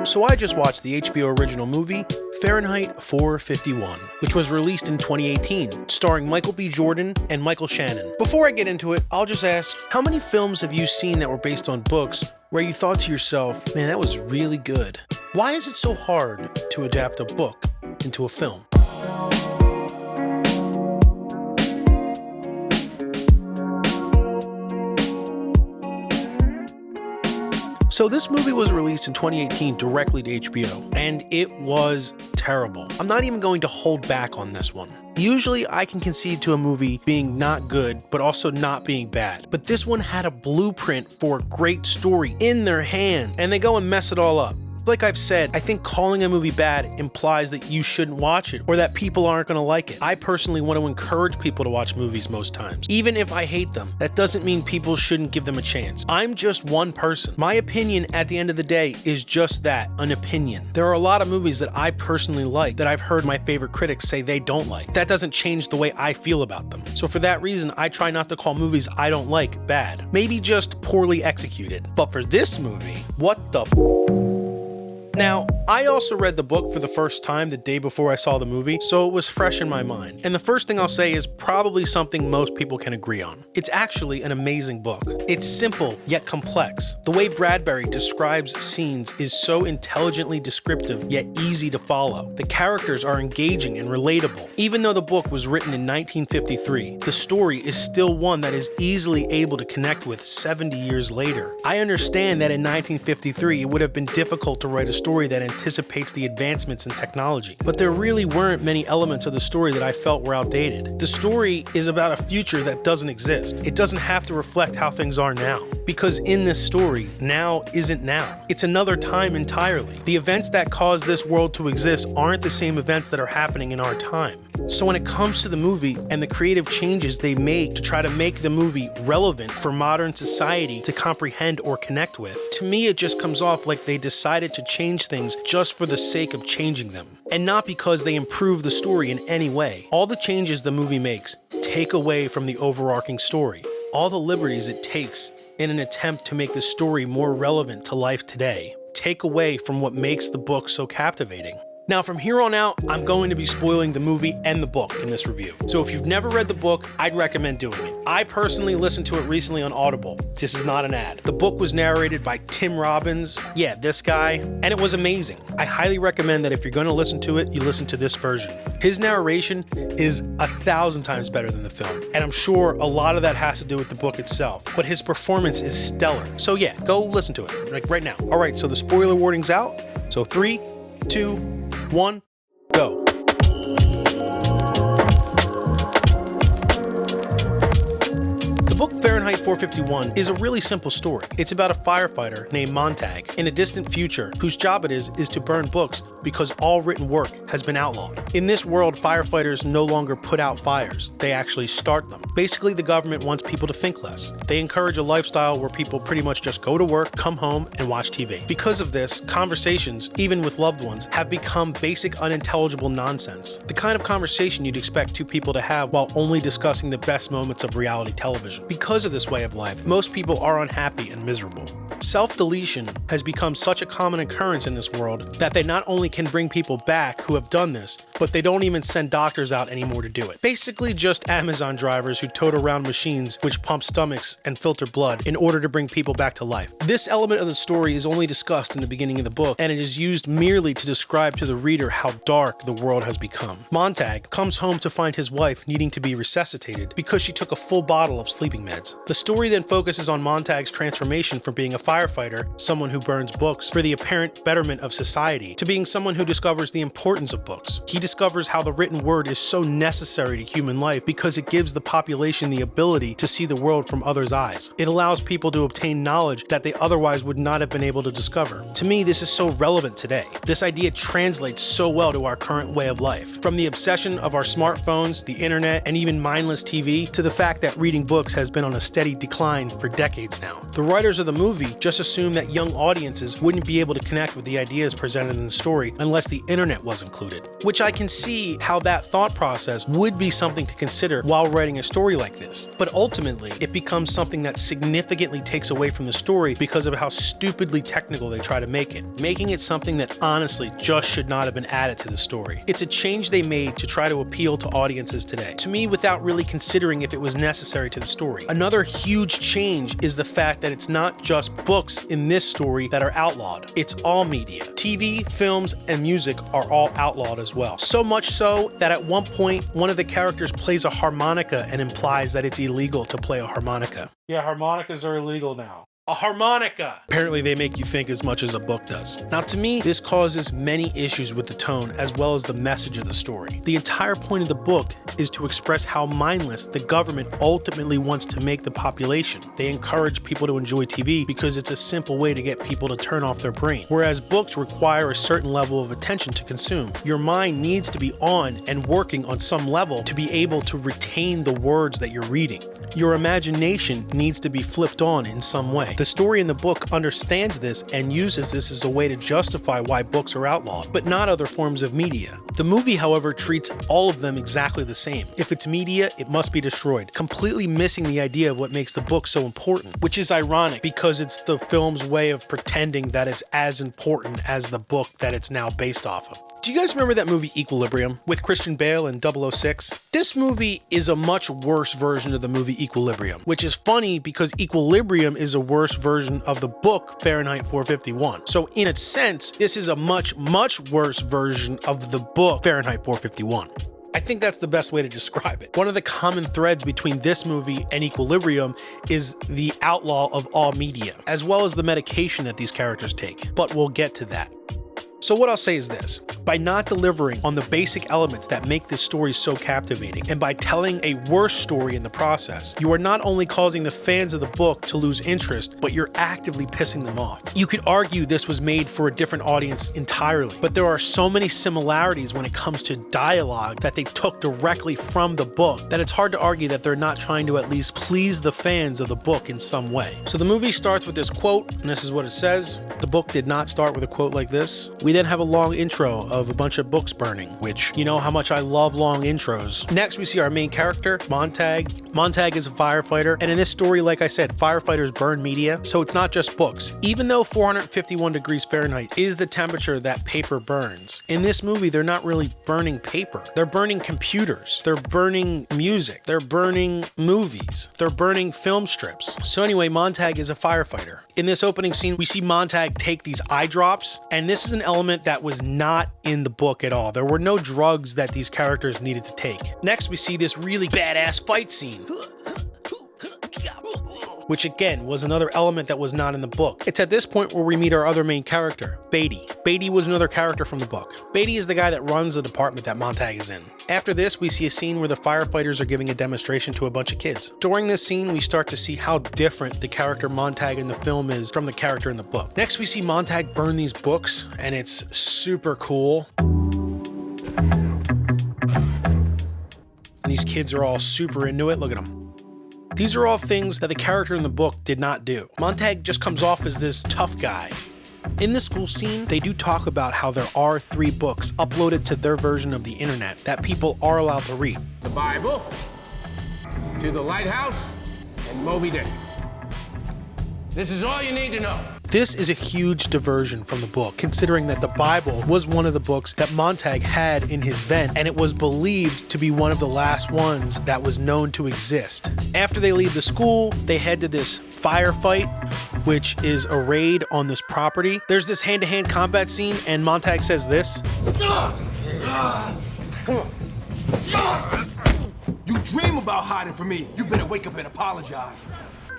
So I just watched the HBO original movie, Fahrenheit 451, which was released in 2018, starring Michael B. Jordan and Michael Shannon. Before I get into it, I'll just ask, how many films have you seen that were based on books where you thought to yourself, man, that was really good? Why is it so hard to adapt a book into a film? So this movie was released in 2018 directly to HBO, and it was terrible. I'm not even going to hold back on this one. Usually I can concede to a movie being not good, but also not being bad. But this one had a blueprint for a great story in their hand, and they go and mess it all up. Like I've said, I think calling a movie bad implies that you shouldn't watch it or that people aren't going to like it. I personally want to encourage people to watch movies most times. Even if I hate them, that doesn't mean people shouldn't give them a chance. I'm just one person. My opinion at the end of the day is just that, an opinion. There are a lot of movies that I personally like that I've heard my favorite critics say they don't like. That doesn't change the way I feel about them. So for that reason, I try not to call movies I don't like bad. Maybe just poorly executed. But for this movie, what the... Now, I also read the book for the first time the day before I saw the movie, so it was fresh in my mind. And the first thing I'll say is probably something most people can agree on. It's actually an amazing book. It's simple, yet complex. The way Bradbury describes scenes is so intelligently descriptive, yet easy to follow. The characters are engaging and relatable. Even though the book was written in 1953, the story is still one that is easily able to connect with 70 years later. I understand that in 1953, it would have been difficult to write a story that anticipates the advancements in technology. But there really weren't many elements of the story that I felt were outdated. The story is about a future that doesn't exist. It doesn't have to reflect how things are now. Because in this story, now isn't now. It's another time entirely. The events that cause this world to exist aren't the same events that are happening in our time. So when it comes to the movie and the creative changes they make to try to make the movie relevant for modern society to comprehend or connect with, to me it just comes off like they decided to change things just for the sake of changing them, and not because they improve the story in any way. All the changes the movie makes take away from the overarching story. All the liberties it takes in an attempt to make the story more relevant to life today take away from what makes the book so captivating. Now, from here on out, I'm going to be spoiling the movie and the book in this review. So if you've never read the book, I'd recommend doing it. I personally listened to it recently on Audible. This is not an ad. The book was narrated by Tim Robbins. Yeah, this guy. And it was amazing. I highly recommend that if you're going to listen to it, you listen to this version. His narration is 1,000 times better than the film. And I'm sure a lot of that has to do with the book itself. But his performance is stellar. So yeah, go listen to it, like right now. All right, so the spoiler warning's out. So 3, 2, 1, go. The book Fahrenheit 451 is a really simple story. It's about a firefighter named Montag in a distant future whose job it is to burn books because all written work has been outlawed. In this world, firefighters no longer put out fires, they actually start them. Basically, the government wants people to think less. They encourage a lifestyle where people pretty much just go to work, come home, and watch TV. Because of this, conversations, even with loved ones, have become basic unintelligible nonsense. The kind of conversation you'd expect two people to have while only discussing the best moments of reality television. Because of this way of life, most people are unhappy and miserable. Self-deletion has become such a common occurrence in this world that they not only can bring people back who have done this, but they don't even send doctors out anymore to do it. Basically just Amazon drivers who tote around machines which pump stomachs and filter blood in order to bring people back to life. This element of the story is only discussed in the beginning of the book, and it is used merely to describe to the reader how dark the world has become. Montag comes home to find his wife needing to be resuscitated because she took a full bottle of sleeping meds. The story then focuses on Montag's transformation from being a firefighter, someone who burns books for the apparent betterment of society, to being someone who discovers the importance of books. He discovers how the written word is so necessary to human life because it gives the population the ability to see the world from others' eyes. It allows people to obtain knowledge that they otherwise would not have been able to discover. To me, this is so relevant today. This idea translates so well to our current way of life. From the obsession of our smartphones, the internet, and even mindless TV, to the fact that reading books has been on a steady decline for decades now. The writers of the movie just assumed that young audiences wouldn't be able to connect with the ideas presented in the story unless the internet was included, which I can see how that thought process would be something to consider while writing a story like this. But ultimately, it becomes something that significantly takes away from the story because of how stupidly technical they try to make it, making it something that honestly just should not have been added to the story. It's a change they made to try to appeal to audiences today, to me without really considering if it was necessary to the story. Another huge change is the fact that it's not just books in this story that are outlawed. It's all media. TV, films, and music are all outlawed as well. So much so that at one point, one of the characters plays a harmonica and implies that it's illegal to play a harmonica. Yeah, harmonicas are illegal now. A harmonica! Apparently they make you think as much as a book does. Now to me, this causes many issues with the tone as well as the message of the story. The entire point of the book is to express how mindless the government ultimately wants to make the population. They encourage people to enjoy TV because it's a simple way to get people to turn off their brain, whereas books require a certain level of attention to consume. Your mind needs to be on and working on some level to be able to retain the words that you're reading. Your imagination needs to be flipped on in some way. The story in the book understands this and uses this as a way to justify why books are outlawed, but not other forms of media. The movie, however, treats all of them exactly the same. If it's media, it must be destroyed, completely missing the idea of what makes the book so important, which is ironic because it's the film's way of pretending that it's as important as the book that it's now based off of. Do you guys remember that movie Equilibrium with Christian Bale and 006? This movie is a much worse version of the movie Equilibrium, which is funny because Equilibrium is a worse version of the book Fahrenheit 451. So in a sense, this is a much worse version of the book Fahrenheit 451. I think that's the best way to describe it. One of the common threads between this movie and Equilibrium is the outlaw of all media, as well as the medication that these characters take, but we'll get to that. So what I'll say is this: by not delivering on the basic elements that make this story so captivating, and by telling a worse story in the process, you are not only causing the fans of the book to lose interest, but you're actively pissing them off. You could argue this was made for a different audience entirely, but there are so many similarities when it comes to dialogue that they took directly from the book that it's hard to argue that they're not trying to at least please the fans of the book in some way. So the movie starts with this quote, and this is what it says. The book did not start with a quote like this. We then have a long intro of a bunch of books burning, which, you know how much I love long intros. Next, we see our main character, Montag. Montag is a firefighter, and in this story, like I said, firefighters burn media, so it's not just books. Even though 451 degrees Fahrenheit is the temperature that paper burns, in this movie, they're not really burning paper. They're burning computers. They're burning music. They're burning movies. They're burning film strips. So anyway, Montag is a firefighter. In this opening scene, we see Montag take these eye drops, and this is an element that was not in the book at all. There were no drugs that these characters needed to take. Next, we see this really badass fight scene, which again was another element that was not in the book. It's at this point where we meet our other main character, Beatty. Beatty was another character from the book. Beatty is the guy that runs the department that Montag is in. After this, we see a scene where the firefighters are giving a demonstration to a bunch of kids. During this scene, we start to see how different the character Montag in the film is from the character in the book. Next, we see Montag burn these books, and it's super cool. And these kids are all super into it. Look at them. These are all things that the character in the book did not do. Montag just comes off as this tough guy. In the school scene, they do talk about how there are 3 books uploaded to their version of the internet that people are allowed to read. The Bible, To the Lighthouse, and Moby Dick. This is all you need to know. This is a huge diversion from the book, considering that the Bible was one of the books that Montag had in his vent, and it was believed to be one of the last ones that was known to exist. After they leave the school, they head to this firefight, which is a raid on this property. There's this hand-to-hand combat scene, and Montag says this. You dream about hiding from me. You better wake up and apologize.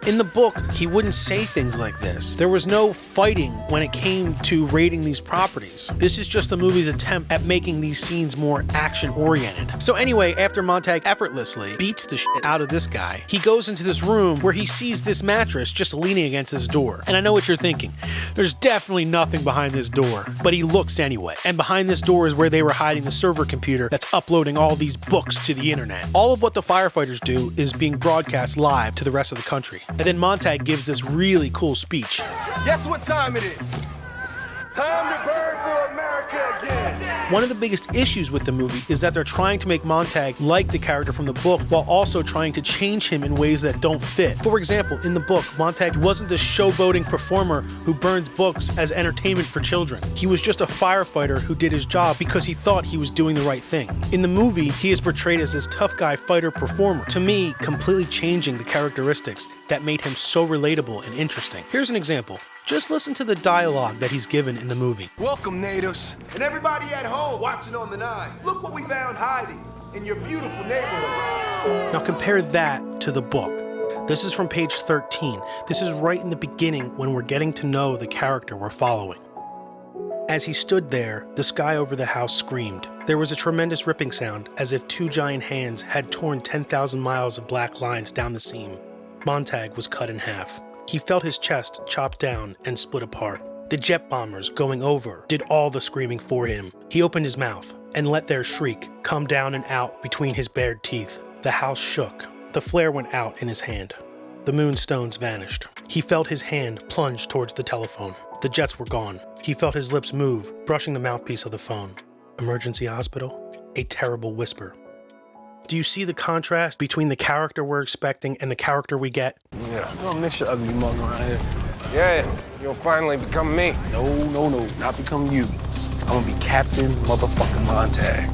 In the book, he wouldn't say things like this. There was no fighting when it came to raiding these properties. This is just the movie's attempt at making these scenes more action-oriented. So anyway, after Montag effortlessly beats the shit out of this guy, he goes into this room where he sees this mattress just leaning against his door. And I know what you're thinking. There's definitely nothing behind this door, but he looks anyway. And behind this door is where they were hiding the server computer that's uploading all these books to the internet. All of what the firefighters do is being broadcast live to the rest of the country. And then Montag gives this really cool speech. Guess what time it is? Time to burn for America again. One of the biggest issues with the movie is that they're trying to make Montag like the character from the book while also trying to change him in ways that don't fit. For example, in the book, Montag wasn't the showboating performer who burns books as entertainment for children. He was just a firefighter who did his job because he thought he was doing the right thing. In the movie, he is portrayed as this tough guy fighter performer, to me, completely changing the characteristics that made him so relatable and interesting. Here's an example. Just listen to the dialogue that he's given in the movie. Welcome, natives. And everybody at home watching on the 9. Look what we found hiding in your beautiful neighborhood. Now compare that to the book. This is from page 13. This is right in the beginning when we're getting to know the character we're following. As he stood there, the sky over the house screamed. There was a tremendous ripping sound, as if 2 giant hands had torn 10,000 miles of black lines down the seam. Montag was cut in half. He felt his chest chopped down and split apart. The jet bombers going over did all the screaming for him. He opened his mouth and let their shriek come down and out between his bared teeth. The house shook. The flare went out in his hand. The moonstones vanished. He felt his hand plunge towards the telephone. The jets were gone. He felt his lips move, brushing the mouthpiece of the phone. Emergency hospital? A terrible whisper. Do you see the contrast between the character we're expecting and the character we get? Yeah, I'm gonna miss your ugly mug around here. Yeah, you'll finally become me. No, not become you. I'm gonna be Captain motherfucking Montag.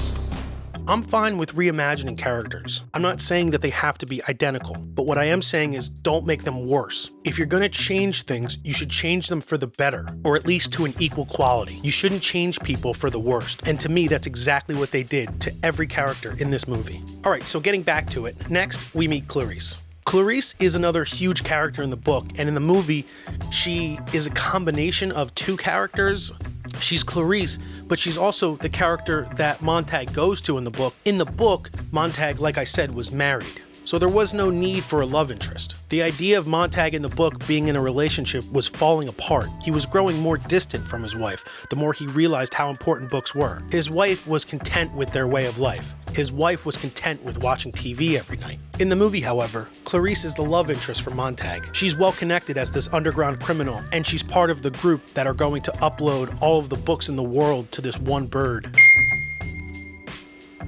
I'm fine with reimagining characters. I'm not saying that they have to be identical, but what I am saying is don't make them worse. If you're gonna change things, you should change them for the better, or at least to an equal quality. You shouldn't change people for the worst, and to me, that's exactly what they did to every character in this movie. All right, so getting back to it, next we meet Clarice. Clarice is another huge character in the book, and in the movie, she is a combination of 2 characters. She's Clarice, but she's also the character that Montag goes to in the book. In the book, Montag, like I said, was married, so there was no need for a love interest. The idea of Montag in the book being in a relationship was falling apart. He was growing more distant from his wife, the more he realized how important books were. His wife was content with their way of life. His wife was content with watching TV every night. In the movie, however, Clarice is the love interest for Montag. She's well connected as this underground criminal, and she's part of the group that are going to upload all of the books in the world to this one bird.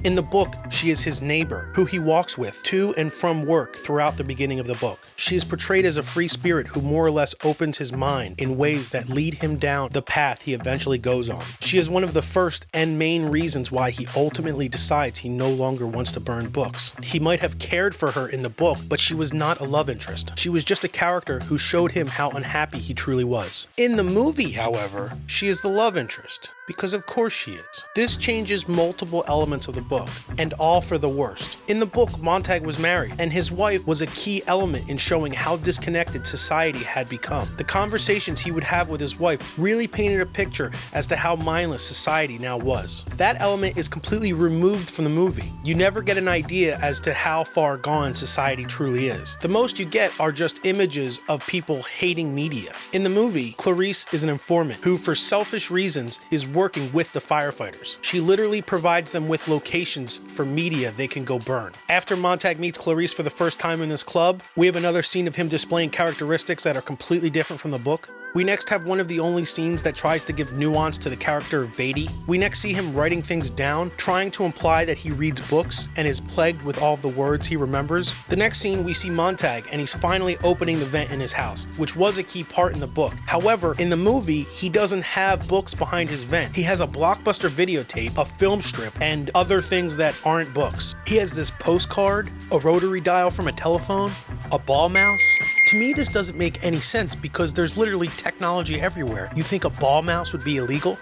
In the book, she is his neighbor, who he walks with to and from work throughout the beginning of the book. She is portrayed as a free spirit who more or less opens his mind in ways that lead him down the path he eventually goes on. She is one of the first and main reasons why he ultimately decides he no longer wants to burn books. He might have cared for her in the book, but she was not a love interest. She was just a character who showed him how unhappy he truly was. In the movie, however, she is the love interest, because of course she is. This changes multiple elements of the book, and all for the worst. In the book, Montag was married, and his wife was a key element in showing how disconnected society had become. The conversations he would have with his wife really painted a picture as to how mindless society now was. That element is completely removed from the movie. You never get an idea as to how far gone society truly is. The most you get are just images of people hating media. In the movie, Clarice is an informant who, for selfish reasons, is working with the firefighters. She literally provides them with locations for media they can go burn. After Montag meets Clarice for the first time in this club, we have another scene of him displaying characteristics that are completely different from the book. We next have one of the only scenes that tries to give nuance to the character of Beatty. We next see him writing things down, trying to imply that he reads books and is plagued with all of the words he remembers. The next scene, we see Montag, and he's finally opening the vent in his house, which was a key part in the book. However, in the movie, he doesn't have books behind his vent. He has a Blockbuster videotape, a film strip, and other things that aren't books. He has this postcard, a rotary dial from a telephone, a ball mouse. To me, this doesn't make any sense because there's literally technology everywhere. You think a ball mouse would be illegal?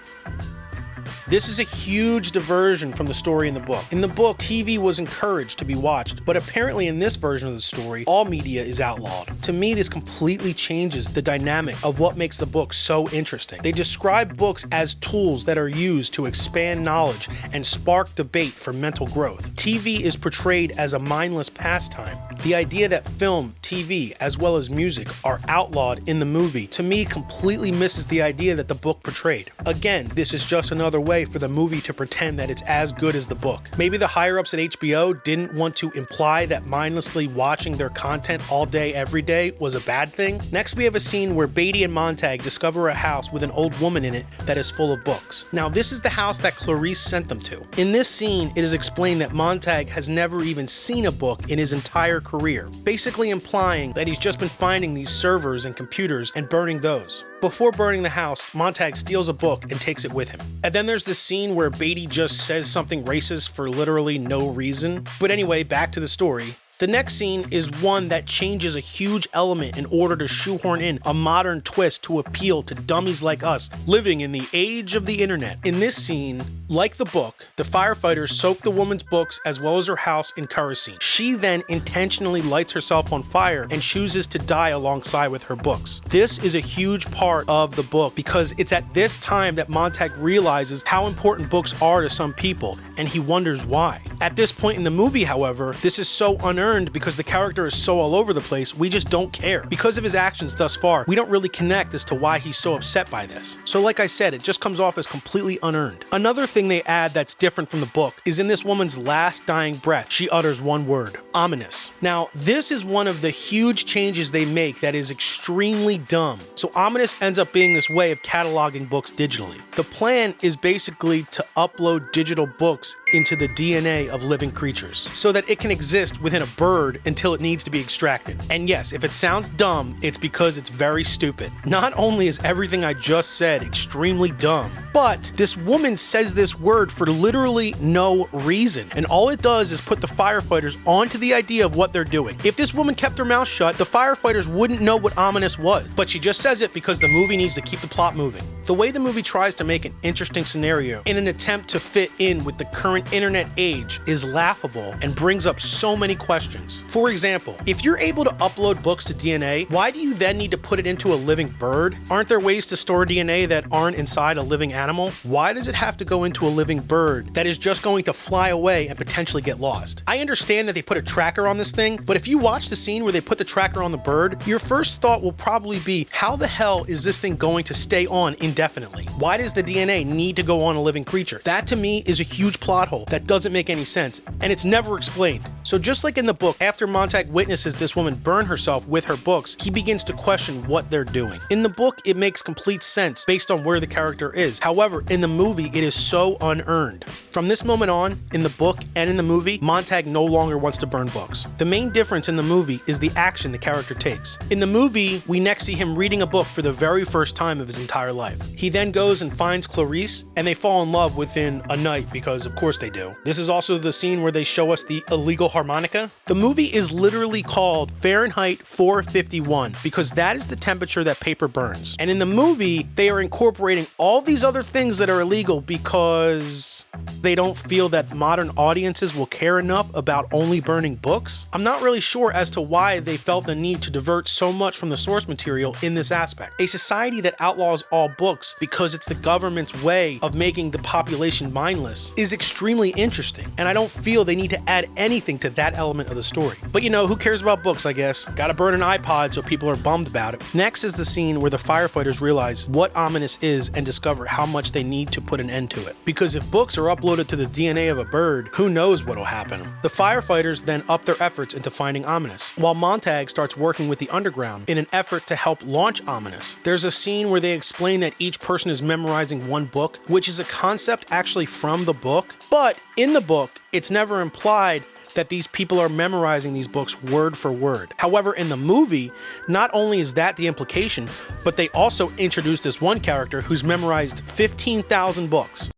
This is a huge diversion from the story in the book. In the book, TV was encouraged to be watched, but apparently in this version of the story, all media is outlawed. To me, this completely changes the dynamic of what makes the book so interesting. They describe books as tools that are used to expand knowledge and spark debate for mental growth. TV is portrayed as a mindless pastime, The idea that film, TV, as well as music are outlawed in the movie, to me completely misses the idea that the book portrayed. Again, this is just another way for the movie to pretend that it's as good as the book. Maybe the higher-ups at HBO didn't want to imply that mindlessly watching their content all day, every day was a bad thing. Next, we have a scene where Beatty and Montag discover a house with an old woman in it that is full of books. Now, this is the house that Clarice sent them to. In this scene, it is explained that Montag has never even seen a book in his entire career, basically implying that he's just been finding these servers and computers and burning those. Before burning the house, Montag steals a book and takes it with him. And then there's this scene where Beatty just says something racist for literally no reason. But anyway, back to the story. The next scene is one that changes a huge element in order to shoehorn in a modern twist to appeal to dummies like us living in the age of the internet. In this scene, like the book, the firefighters soak the woman's books as well as her house in kerosene. She then intentionally lights herself on fire and chooses to die alongside with her books. This is a huge part of the book because it's at this time that Montag realizes how important books are to some people, and he wonders why. At this point in the movie, however, this is so unearned because the character is so all over the place, we just don't care. Because of his actions thus far, we don't really connect as to why he's so upset by this. So like I said, it just comes off as completely unearned. Another thing they add that's different from the book is in this woman's last dying breath, she utters one word: ominous. Now, this is one of the huge changes they make that is extremely dumb. So ominous ends up being this way of cataloging books digitally. The plan is basically to upload digital books into the DNA of living creatures so that it can exist within a bird until it needs to be extracted. And yes, if it sounds dumb, it's because it's very stupid. Not only is everything I just said extremely dumb, but this woman says this word for literally no reason. And all it does is put the firefighters onto the idea of what they're doing. If this woman kept her mouth shut, the firefighters wouldn't know what ominous was. But she just says it because the movie needs to keep the plot moving. The way the movie tries to make an interesting scenario in an attempt to fit in with the current internet age is laughable and brings up so many questions. For example, if you're able to upload books to DNA, why do you then need to put it into a living bird? Aren't there ways to store DNA that aren't inside a living animal? Why does it have to go into a living bird that is just going to fly away and potentially get lost? I understand that they put a tracker on this thing, but if you watch the scene where they put the tracker on the bird, your first thought will probably be, how the hell is this thing going to stay on indefinitely? Why does the DNA need to go on a living creature? That to me is a huge plot hole that doesn't make any sense, and it's never explained. So just like in the book, after Montag witnesses this woman burn herself with her books, he begins to question what they're doing. In the book, it makes complete sense based on where the character is. However, in the movie, it is so unearned. From this moment on, in the book and in the movie, Montag no longer wants to burn books. The main difference in the movie is the action the character takes. In the movie, we next see him reading a book for the very first time of his entire life. He then goes and finds Clarice, and they fall in love within a night because of course they do. This is also the scene where they show us the illegal harmonica. The movie is literally called Fahrenheit 451 because that is the temperature that paper burns. And in the movie, they are incorporating all these other things that are illegal because they don't feel that modern audiences will care enough about only burning books. I'm not really sure as to why they felt the need to divert so much from the source material in this aspect. A society that outlaws all books because it's the government's way of making the population mindless is extremely interesting, and I don't feel they need to add anything to that element of the story. But you know, who cares about books, I guess? Gotta burn an iPod so people are bummed about it. Next is the scene where the firefighters realize what ominous is and discover how much they need to put an end to it. Because if books are uploaded to the DNA of a bird, who knows what'll happen. The firefighters then up their efforts into finding ominous, while Montag starts working with the underground in an effort to help launch ominous. There's a scene where they explain that each person is memorizing one book, which is a concept actually from the book, but in the book, it's never implied that these people are memorizing these books word for word. However, in the movie, not only is that the implication, but they also introduce this one character who's memorized 15,000 books.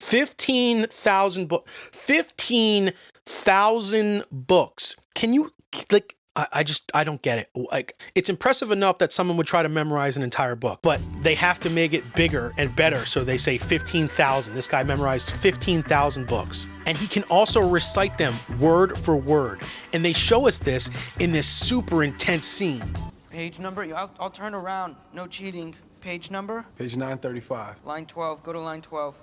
15,000 books. 15,000 books. Can you, like, I don't get it. Like, it's impressive enough that someone would try to memorize an entire book, but they have to make it bigger and better, so they say 15,000. This guy memorized 15,000 books. And he can also recite them word for word. And they show us this in this super intense scene. Page number? I'll turn around. No cheating. Page number? Page 935. Line 12. Go to line 12.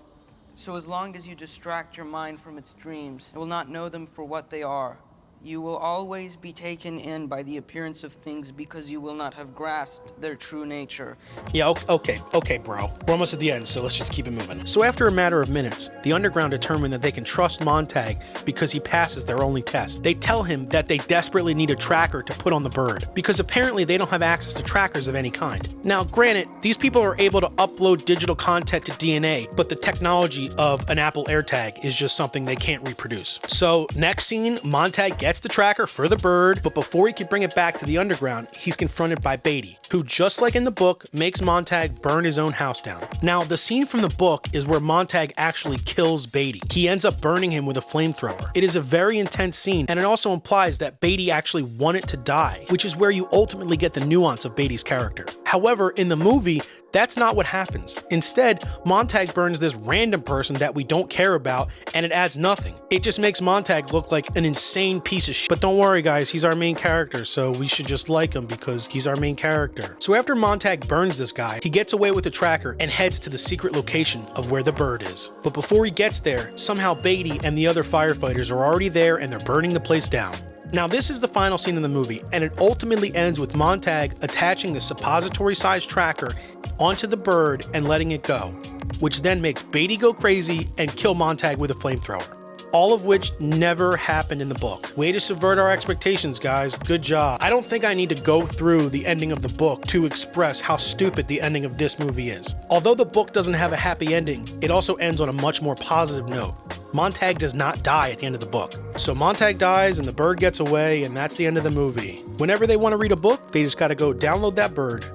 So as long as you distract your mind from its dreams, it will not know them for what they are. You will always be taken in by the appearance of things because you will not have grasped their true nature. Yeah, okay, bro. We're almost at the end, so let's just keep it moving. So after a matter of minutes, the Underground determine that they can trust Montag because he passes their only test. They tell him that they desperately need a tracker to put on the bird, because apparently they don't have access to trackers of any kind. Now, granted, these people are able to upload digital content to DNA, but the technology of an Apple AirTag is just something they can't reproduce. So, next scene, Montag gets the tracker for the bird, but before he can bring it back to the Underground, he's confronted by Beatty, who, just like in the book, makes Montag burn his own house down. Now, the scene from the book is where Montag actually kills Beatty. He ends up burning him with a flamethrower. It is a very intense scene, and it also implies that Beatty actually wanted to die, which is where you ultimately get the nuance of Beatty's character. However, in the movie, that's not what happens. Instead, Montag burns this random person that we don't care about, and it adds nothing. It just makes Montag look like an insane piece of shit. But don't worry guys, he's our main character, so we should just like him because he's our main character. So after Montag burns this guy, he gets away with the tracker and heads to the secret location of where the bird is. But before he gets there, somehow Beatty and the other firefighters are already there and they're burning the place down. Now, this is the final scene in the movie, and it ultimately ends with Montag attaching the suppository-sized tracker onto the bird and letting it go, which then makes Beatty go crazy and kill Montag with a flamethrower. All of which never happened in the book. Way to subvert our expectations, guys. Good job. I don't think I need to go through the ending of the book to express how stupid the ending of this movie is. Although the book doesn't have a happy ending, it also ends on a much more positive note. Montag does not die at the end of the book. So Montag dies and the bird gets away, and that's the end of the movie. Whenever they want to read a book, they just gotta go download that bird.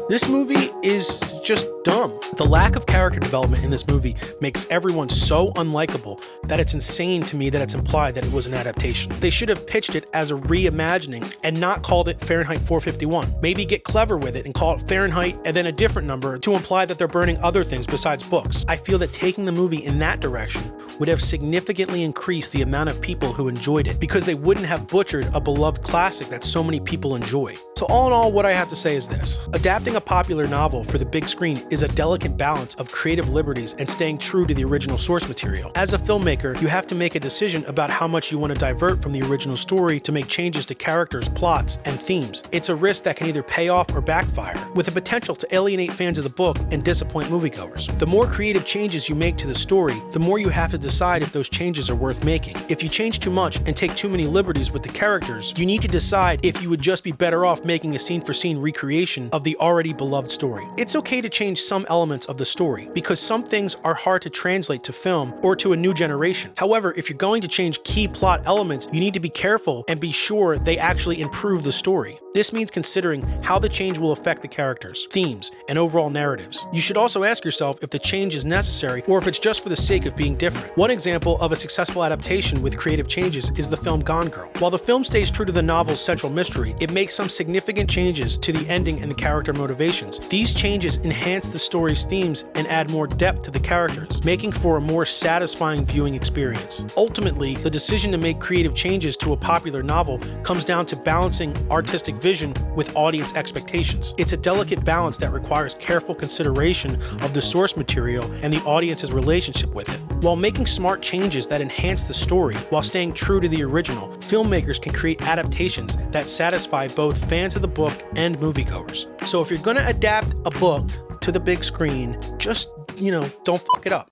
This movie is just dumb. The lack of character development in this movie makes everyone so unlikable that it's insane to me that it's implied that it was an adaptation. They should have pitched it as a reimagining and not called it Fahrenheit 451. Maybe get clever with it and call it Fahrenheit and then a different number to imply that they're burning other things besides books. I feel that taking the movie in that direction would have significantly increased the amount of people who enjoyed it, because they wouldn't have butchered a beloved classic that so many people enjoy. So all in all, what I have to say is this. Adapting a popular novel for the big screen is a delicate balance of creative liberties and staying true to the original source material. As a filmmaker, you have to make a decision about how much you want to divert from the original story to make changes to characters, plots, and themes. It's a risk that can either pay off or backfire, with the potential to alienate fans of the book and disappoint moviegoers. The more creative changes you make to the story, the more you have to decide if those changes are worth making. If you change too much and take too many liberties with the characters, you need to decide if you would just be better off making a scene-for-scene recreation of the already beloved story. It's okay to change some elements of the story, because some things are hard to translate to film or to a new generation. However, if you're going to change key plot elements, you need to be careful and be sure they actually improve the story. This means considering how the change will affect the characters, themes, and overall narratives. You should also ask yourself if the change is necessary or if it's just for the sake of being different. One example of a successful adaptation with creative changes is the film Gone Girl. While the film stays true to the novel's central mystery, it makes some significant changes to the ending and the character motivations. These changes enhance the story's themes and add more depth to the characters, making for a more satisfying viewing experience. Ultimately, the decision to make creative changes to a popular novel comes down to balancing artistic vision with audience expectations. It's a delicate balance that requires careful consideration of the source material and the audience's relationship with it. While making smart changes that enhance the story while staying true to the original, filmmakers can create adaptations that satisfy both fans of the book and moviegoers. So if you're gonna adapt a book to the big screen, just, don't fuck it up.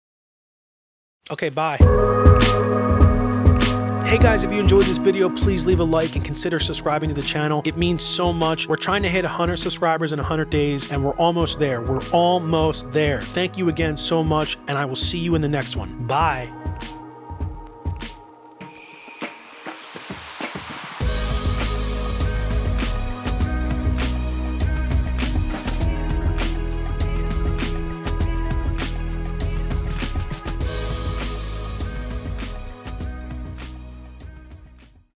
Okay, bye. Hey guys, if you enjoyed this video, please leave a like and consider subscribing to the channel. It means so much. We're trying to hit 100 subscribers in 100 days, and we're almost there. We're almost there. Thank you again so much, and I will see you in the next one. Bye.